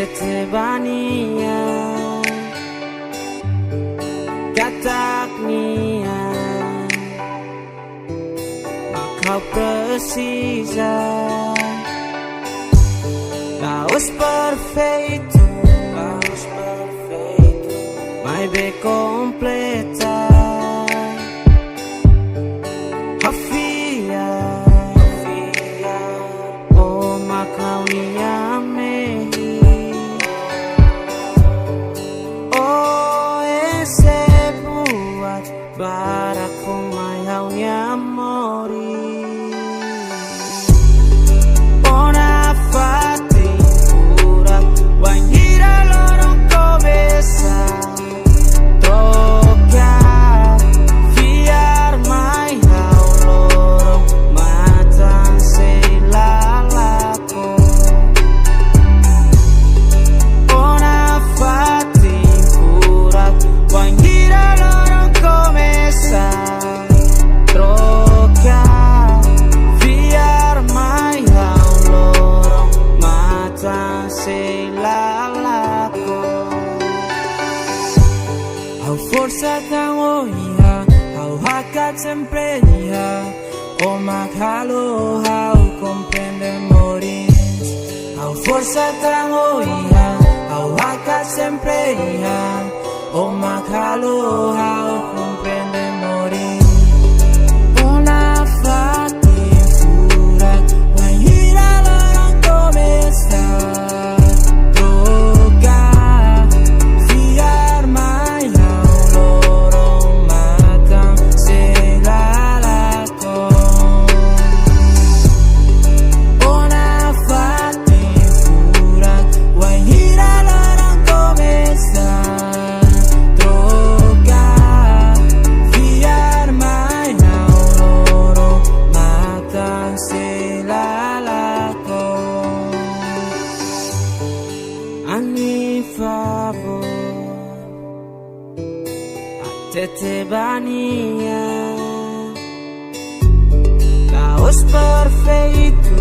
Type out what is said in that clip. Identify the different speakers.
Speaker 1: hatete bania, katak nia, kau presija, laos perfeito, mai be completa, hafia, oh makau nia mehi, oh ese buat baraku mai hau nia mori. Forza tangoia, au hakat sempre dia, o makalo hau comprende morins. Au forza tangoia, au hakat sempre dia, o makalo hau comprende morins. Una fatti furak, when gira lorong come sta. Anin favor, hatete bania, laos perfeito.